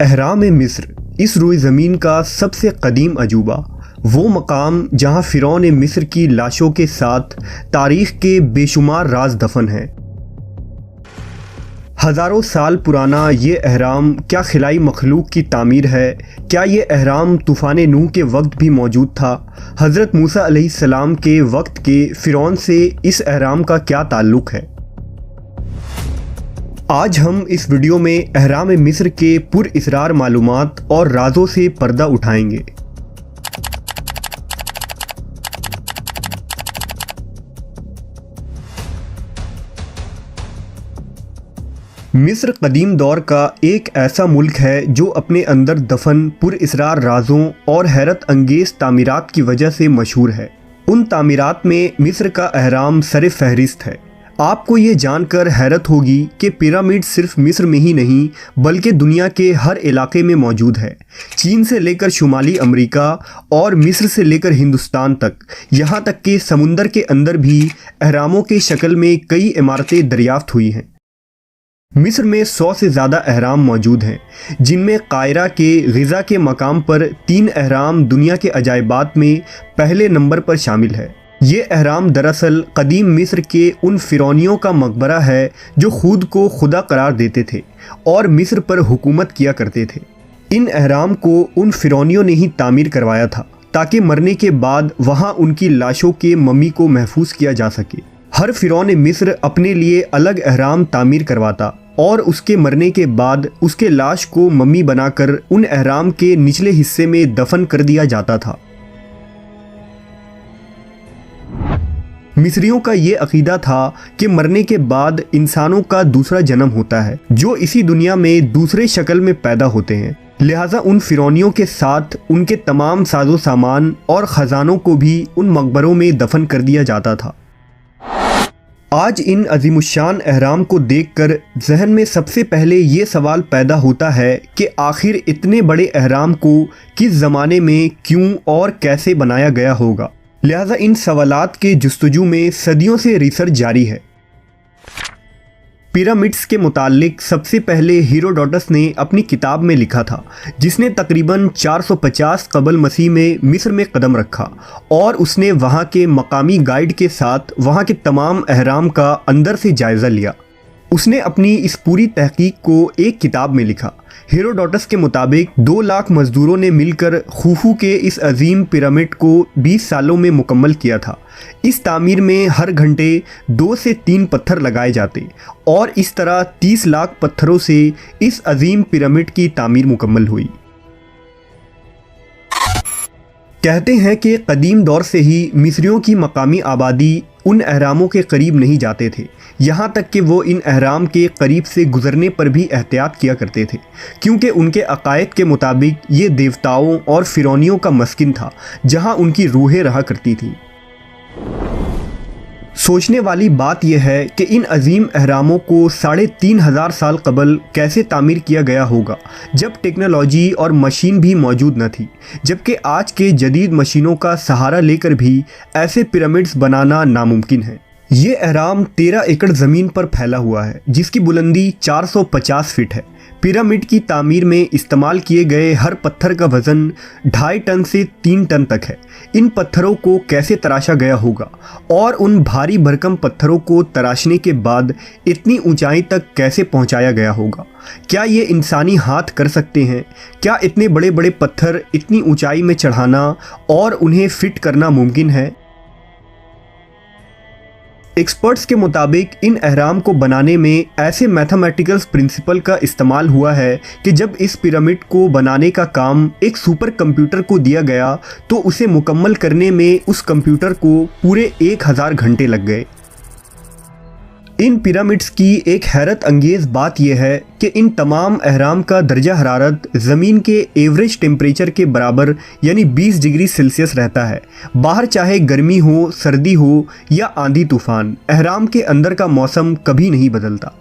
अहराम मिस्र इस रुई ज़मीन का सबसे कदीम अजूबा, वो मकाम जहाँ फ़िरौन मिस्र की लाशों के साथ तारीख़ के बेशुमार राज दफन हैं। हज़ारों साल पुराना ये अहराम क्या खिलाई मखलूक की तामीर है? क्या ये अहराम तूफ़ान नूह के वक्त भी मौजूद था? हज़रत मूसा अलैहिस्सलाम के वक्त के फ़िरौन से इस अहराम का क्या ताल्लुक़ है? आज हम इस वीडियो में अहराम मिस्र के पुरअसरार मालूमात और राज़ों से पर्दा उठाएंगे। मिस्र कदीम दौर का एक ऐसा मुल्क है जो अपने अंदर दफन पुरअसरार राज़ों और हैरत अंगेज़ तामीरात की वजह से मशहूर है। उन तामीरात में मिस्र का अहराम सर फहरिस्त है। आपको ये जानकर हैरत होगी कि पिरामिड सिर्फ मिस्र में ही नहीं बल्कि दुनिया के हर इलाके में मौजूद है। चीन से लेकर शुमाली अमेरिका और मिस्र से लेकर हिंदुस्तान तक, यहाँ तक कि समुंदर के अंदर भी अहरामों के शक्ल में कई इमारतें दरियाफ्त हुई हैं। मिस्र में 100 से ज़्यादा अहराम मौजूद हैं, जिनमें कायरा के गिज़ा के मकाम पर 3 अहराम दुनिया के अजायबात में पहले नंबर पर शामिल है। ये अहराम दरअसल कदीम मिस्र के उन फ़िरौनियों का मकबरा है जो खुद को खुदा करार देते थे और मिस्र पर हुकूमत किया करते थे। इन अहराम को उन फ़िरौनियों ने ही तामीर करवाया था ताकि मरने के बाद वहाँ उनकी लाशों के मम्मी को महफूज किया जा सके। हर फ़िरौन मिस्र अपने लिए अलग अहराम तामीर करवाता और उसके मरने के बाद उसके लाश को मम्मी बनाकर उन अहराम के निचले हिस्से में दफन कर दिया जाता था। मिस्रियों का ये अकीदा था कि मरने के बाद इंसानों का दूसरा जन्म होता है जो इसी दुनिया में दूसरे शक्ल में पैदा होते हैं। लिहाजा उन फ़िरौनियों के साथ उनके तमाम साजो सामान और ख़जानों को भी उन मकबरों में दफन कर दिया जाता था। आज इन अजीमुशान अहराम को देखकर जहन में सबसे पहले ये सवाल पैदा होता है कि आखिर इतने बड़े अहराम को किस ज़माने में क्यों और कैसे बनाया गया होगा। लिहाजा इन सवालात के जुस्तजू में सदियों से रिसर्च जारी है। पिरामिड्स के मुतालिक सबसे पहले हेरोडोटस ने अपनी किताब में लिखा था, जिसने तकरीबन 450 कबल मसीह में मिस्र में कदम रखा और उसने वहाँ के मकामी गाइड के साथ वहाँ के तमाम अहराम का अंदर से जायज़ा लिया। उसने अपनी इस पूरी तहकीक को एक किताब में लिखा। हेरोडोटस के मुताबिक 2 लाख मजदूरों ने मिलकर खुफू के इस अजीम पिरामिड को 20 सालों में मुकम्मल किया था। इस तामीर में हर घंटे 2 से 3 पत्थर लगाए जाते और इस तरह 30 लाख पत्थरों से इस अजीम पिरामिड की तामीर मुकम्मल हुई। कहते हैं कि कदीम दौर से ही मिस्रियों की मकामी आबादी उन अहरामों के करीब नहीं जाते थे, यहाँ तक कि वो इन अहराम के करीब से गुज़रने पर भी एहतियात किया करते थे, क्योंकि उनके अकायद के मुताबिक ये देवताओं और फ़िरौनियों का मस्किन था जहाँ उनकी रूहें रहा करती थीं। सोचने वाली बात यह है कि इन अजीम अहरामों को 3500 साल कबल कैसे तामीर किया गया होगा, जब टेक्नोलॉजी और मशीन भी मौजूद न थी, जबकि आज के जदीद मशीनों का सहारा लेकर भी ऐसे पिरामिड्स बनाना नामुमकिन है। ये अहराम 13 एकड़ ज़मीन पर फैला हुआ है, जिसकी बुलंदी 450 फीट है। पिरामिड की तामीर में इस्तेमाल किए गए हर पत्थर का वज़न 2.5 टन से 3 टन तक है। इन पत्थरों को कैसे तराशा गया होगा और उन भारी भरकम पत्थरों को तराशने के बाद इतनी ऊंचाई तक कैसे पहुंचाया गया होगा? क्या ये इंसानी हाथ कर सकते हैं? क्या इतने बड़े बड़े पत्थर इतनी ऊंचाई में चढ़ाना और उन्हें फिट करना मुमकिन है? एक्सपर्ट्स के मुताबिक इन अहराम को बनाने में ऐसे मैथमेटिकल प्रिंसिपल का इस्तेमाल हुआ है कि जब इस पिरामिड को बनाने का काम एक सुपर कंप्यूटर को दिया गया तो उसे मुकम्मल करने में उस कंप्यूटर को पूरे 1000 घंटे लग गए। इन पिरामिड्स की एक हैरत अंगेज़ बात यह है कि इन तमाम अहराम का दर्जा हरारत ज़मीन के एवरेज टेम्परेचर के बराबर यानी 20 डिग्री सेल्सियस रहता है। बाहर चाहे गर्मी हो, सर्दी हो या आंधी तूफ़ान, अहराम के अंदर का मौसम कभी नहीं बदलता।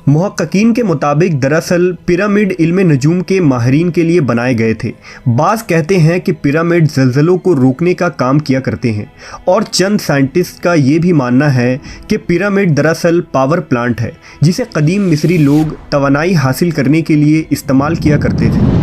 मुहक्किकीन के मुताबिक दरअसल पिरामिड इल्म नजूम के माहिरीन के लिए बनाए गए थे। बाज़ कहते हैं कि पिरामिड ज़लज़लों को रोकने का काम किया करते हैं और चंद साइंटिस्ट का ये भी मानना है कि पिरामिड दरअसल पावर प्लांट है जिसे कदीम मिस्री लोग तवानाई हासिल करने के लिए इस्तेमाल किया करते थे।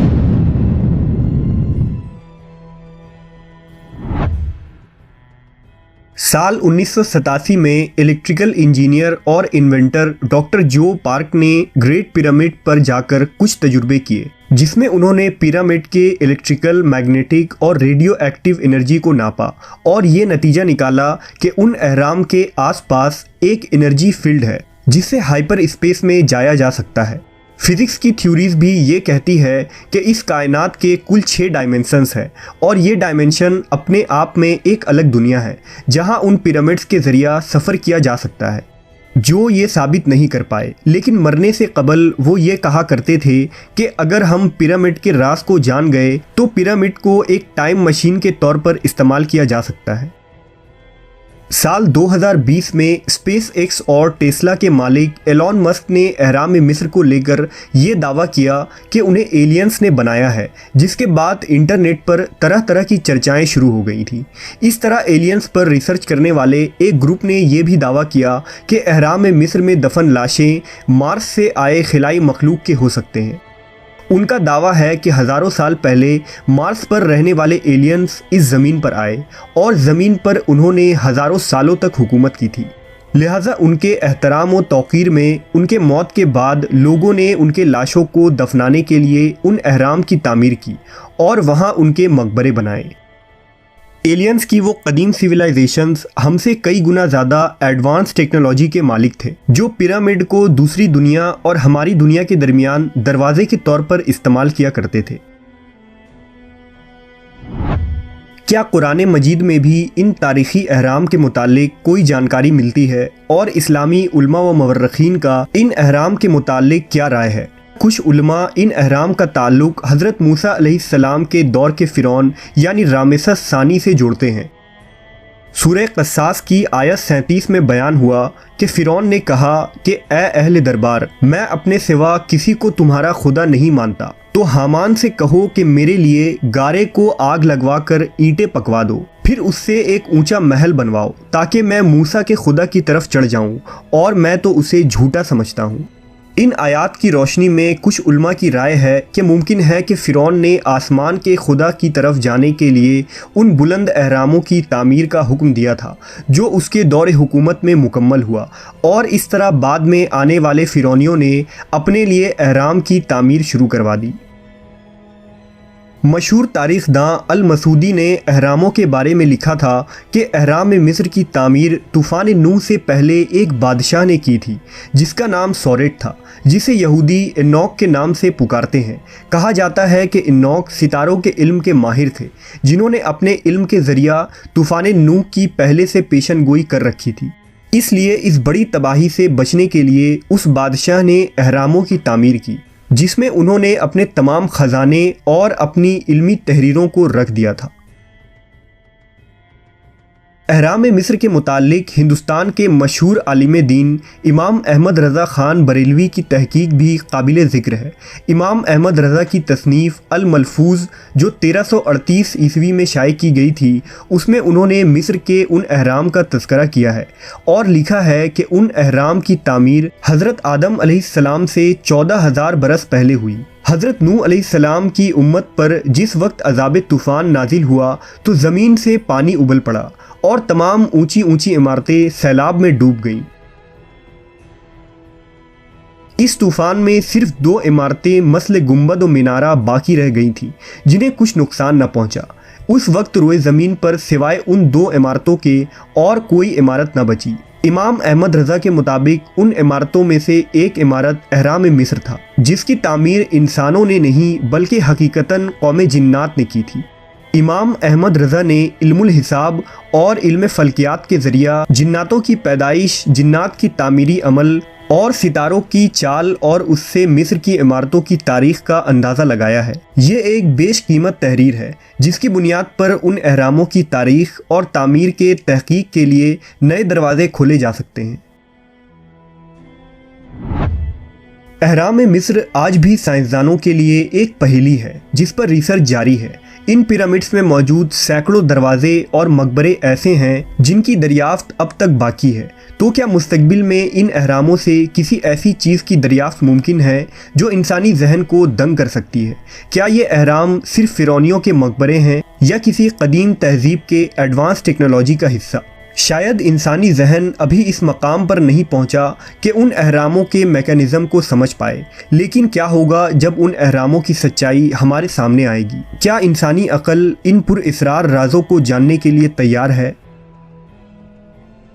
साल 1987 में इलेक्ट्रिकल इंजीनियर और इन्वेंटर डॉक्टर जो पार्क ने ग्रेट पिरामिड पर जाकर कुछ तजुर्बे किए, जिसमें उन्होंने पिरामिड के इलेक्ट्रिकल, मैग्नेटिक और रेडियो एक्टिव एनर्जी को नापा और ये नतीजा निकाला कि उन अहराम के आसपास एक एनर्जी फील्ड है जिससे हाइपर स्पेस में जाया जा सकता है। फिजिक्स की थ्योरीज भी ये कहती है कि इस कायनात के कुल 6 डायमेंशंस है और ये डायमेंशन अपने आप में एक अलग दुनिया है जहां उन पिरामिड्स के ज़रिया सफ़र किया जा सकता है। जो ये साबित नहीं कर पाए, लेकिन मरने से कबल वो ये कहा करते थे कि अगर हम पिरामिड के राज को जान गए तो पिरामिड को एक टाइम मशीन के तौर पर इस्तेमाल किया जा सकता है। साल 2020 में स्पेस एक्स और टेस्ला के मालिक एलॉन मस्क ने अहराम मिस्र को लेकर ये दावा किया कि उन्हें एलियंस ने बनाया है, जिसके बाद इंटरनेट पर तरह तरह की चर्चाएं शुरू हो गई थी। इस तरह एलियंस पर रिसर्च करने वाले एक ग्रुप ने यह भी दावा किया कि अहराम मिस्र में दफन लाशें मार्स से आए खिलाई मखलूक के हो सकते हैं। उनका दावा है कि हज़ारों साल पहले मार्स पर रहने वाले एलियंस इस ज़मीन पर आए और ज़मीन पर उन्होंने हज़ारों सालों तक हुकूमत की थी। लिहाजा उनके एहतराम और तौक़ीर में उनके मौत के बाद लोगों ने उनके लाशों को दफनाने के लिए उन अहराम की तामीर की और वहाँ उनके मकबरे बनाए। एलियंस की वो कदीम सिविलाइजेशंस हमसे कई गुना ज़्यादा एडवांस टेक्नोलॉजी के मालिक थे, जो पिरामिड को दूसरी दुनिया और हमारी दुनिया के दरमियान दरवाजे के तौर पर इस्तेमाल किया करते थे। क्या कुरान मजीद में भी इन तारीख़ी अहराम के मुतालिक कोई जानकारी मिलती है और इस्लामी उलमा व मवर्रखीन का इन अहराम के मुतालिक क्या राय है? कुछ उलमा इन अहराम का ताल्लुक हज़रत मूसा अलैहिस्सलाम के दौर के फ़िरौन यानी रामेसस सानी से जोड़ते हैं। सूरह क़सास की आयत 37 में बयान हुआ कि फ़िरौन ने कहा कि ए अहले दरबार, मैं अपने सिवा किसी को तुम्हारा खुदा नहीं मानता, तो हामान से कहो कि मेरे लिए गारे को आग लगवा कर ईंटें पकवा दो, फिर उससे एक ऊंचा महल बनवाओ ताकि मैं मूसा के खुदा की तरफ चढ़ जाऊं, और मैं तो उसे झूठा समझता हूँ। इन आयात की रोशनी में कुछ उल्मा की राय है कि मुमकिन है कि फ़िरौन ने आसमान के खुदा की तरफ जाने के लिए उन बुलंद अहरामों की तामीर का हुक्म दिया था जो उसके दौर हुकूमत में मुकम्मल हुआ, और इस तरह बाद में आने वाले फ़िरौनियों ने अपने लिए अहराम की तामीर शुरू करवा दी। मशहूर तारीख़दां अल मसूदी ने अहरामों के बारे में लिखा था कि अहराम मिस्र की तामीर तूफ़ान नूह से पहले एक बादशाह ने की थी जिसका नाम सौरेट था, जिसे यहूदी इन्नोक के नाम से पुकारते हैं। कहा जाता है कि इन्नोक सितारों के इल्म के माहिर थे जिन्होंने अपने इल्म के ज़रिया तूफ़ान नूह की पहले से पेशन गोई कर रखी थी। इसलिए इस बड़ी तबाही से बचने के लिए उस बादशाह ने अहरामों की तामीर की, जिसमें उन्होंने अपने तमाम ख़जाने और अपनी इल्मी तहरीरों को रख दिया था। अहराम मिस्र के मुतालिक हिंदुस्तान के मशहूर आलिम दीन इमाम अहमद रज़ा ख़ान बरेलवी की तहकीक भी काबिल ज़िक्र है। इमाम अहमद रज़ा की तसनीफ़ अल मलफूज़ जो 1338 ईस्वी में शाये की गई थी, उसमें उन्होंने मिस्र के उन अहराम का तज़करा किया है और लिखा है कि उन अहराम की तामीर हज़रत आदम अलैहिस्सलाम से 14,000 बरस पहले हुई। हज़रत नूह अलैहिस्सलाम की उम्मत पर जिस वक्त अज़ाब तूफ़ान नाजिल हुआ तो ज़मीन से पानी उबल पड़ा और तमाम ऊंची ऊंची इमारतें सैलाब में डूब गईं। इस तूफ़ान में सिर्फ 2 इमारतें मसले गुंबद और मीनारा बाकी रह गई थीं जिन्हें कुछ नुकसान न पहुंचा। उस वक्त रोए ज़मीन पर सिवाय उन 2 इमारतों के और कोई इमारत न बची। इमाम अहमद रज़ा के मुताबिक उन इमारतों में से एक इमारत अहराम मिस्र था, जिसकी तामीर इंसानों ने नहीं बल्कि हकीकतन कौम जिन्नात ने की थी। इमाम अहमद रज़ा ने इल्मुल हिसाब और इल्म फ़ल्कियात के ज़रिया जिन्नातों की पैदाइश, जिन्नात की तामीरी अमल और सितारों की चाल और उससे मिस्र की इमारतों की तारीख़ का अंदाज़ा लगाया है। ये एक बेशकीमत तहरीर है जिसकी बुनियाद पर उन अहरामों की तारीख़ और तामीर के तहकीक के लिए नए दरवाज़े खोले जा सकते हैं। अहराम मिस्र आज भी साइंसदानों के लिए एक पहेली है जिस पर रिसर्च जारी है। इन पिरामिड्स में मौजूद सैकड़ों दरवाजे और मकबरे ऐसे हैं जिनकी दरियाफ्त अब तक बाकी है। तो क्या मुस्तकबिल में इन अहरामों से किसी ऐसी चीज़ की दरियाफ्त मुमकिन है जो इंसानी जहन को दंग कर सकती है? क्या ये अहराम सिर्फ फ़िरौनियों के मकबरे हैं या किसी कदीम तहजीब के एडवांस टेक्नोलॉजी का हिस्सा? शायद इंसानी जहन अभी इस मकाम पर नहीं पहुंचा कि उन अहरामों के मैकेनिज़्म को समझ पाए, लेकिन क्या होगा जब उन अहरामों की सच्चाई हमारे सामने आएगी? क्या इंसानी अक्ल इन पुरअसरार राज़ों को जानने के लिए तैयार है?